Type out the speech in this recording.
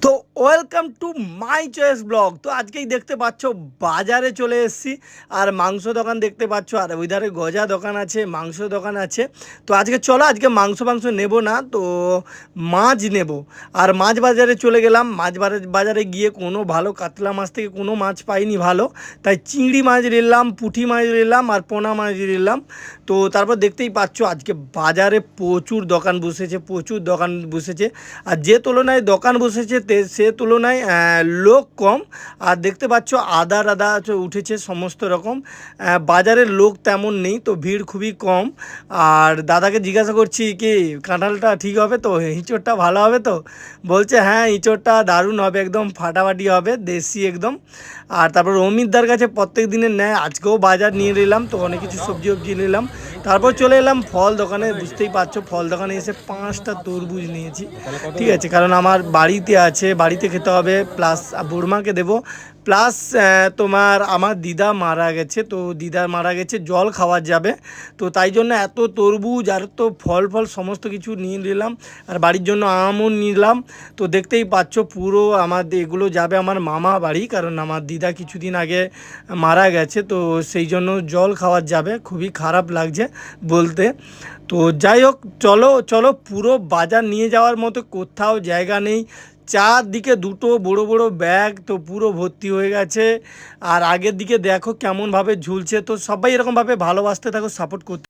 তো welcome to my choice blog. তো আজকেই দেখতে পাচ্ছ বাজারে চলে এসেছি, আর মাংস দোকান দেখতে পাচ্ছ, আর ওই ধারে গজা দোকান আছে, মাংস দোকান আছে। তো আজকে চলো, আজকে মাংস নেব না, তো মাছ নেব। আর মাছ বাজারে চলে গেলাম, বাজারে গিয়ে কোনো ভালো কাতলা মাছ থেকে কোনো মাছ পাইনি ভালো, তাই চিংড়ি মাছ নিলাম, পুঁটি মাছ নিলাম, আর পোনা মাছ নিলাম। তো তারপর দেখতেই পাচ্ছ আজকে বাজারে প্রচুর দোকান বসেছে। আর যে তুলনায় দোকান বসেছে সে তুলনায় লোক কম। আর দেখতে পাচ্ছ আদা উঠেছে সমস্ত রকম। বাজারের লোক তেমন নেই, তো ভিড় খুবই কম। আর দাদাকে জিজ্ঞাসা করছি কি কাঁঠালটা ঠিক হবে তো, ইঁচড়টা ভালো হবে তো? বলছে হ্যাঁ, ইঁচড়টা দারুণ হবে, একদম ফাটাফাটি হবে, দেশি একদম। আর তারপর অমিতদার কাছে প্রত্যেক দিনের ন্যায় আজকেও বাজার নিয়ে নিলাম, তো অনেক কিছু সবজি নিলাম। তারপর চলে এলাম ফল দোকানে। বুঝতেই পারছো ফল দোকানে এসে 5টা তরমুজ নিয়েছি, ঠিক আছে, কারণ আমার বাড়িতে আছে, বাড়িতে খেতে হবে, প্লাস বুড়মাকে দেবো, প্লাস তোমার আমার দিদা মারা গেছে, তো দিদা মারা গেছে জল খাওয়া যাবে, তো তাই জন্য এত তরমুজ আর তো ফল সমস্ত কিছু নিয়ে নিলাম। আর বাড়ির জন্য আমও নিলাম। তো দেখতেই পাচ্ছ পুরো আমার এগুলো যাবে আমার মামা বাড়ি, কারণ আমার দিদা কিছুদিন আগে মারা গেছে, তো সেই জন্য জল খাওয়ার যাবে। খুবই খারাপ লাগছে বলতে। তো যাই হোক, চলো চলো, পুরো বাজার নিয়ে যাওয়ার মতো কোথাও জায়গা নেই, চারদিকে দুটো বড় বড় ব্যাগ তো পুরো ভর্তি হয়ে গেছে। আর আগের দিকে দেখো কেমনভাবে ঝুলছে। তো সবাই এরকমভাবে ভালোবাসতে থাকো, সাপোর্ট করতে।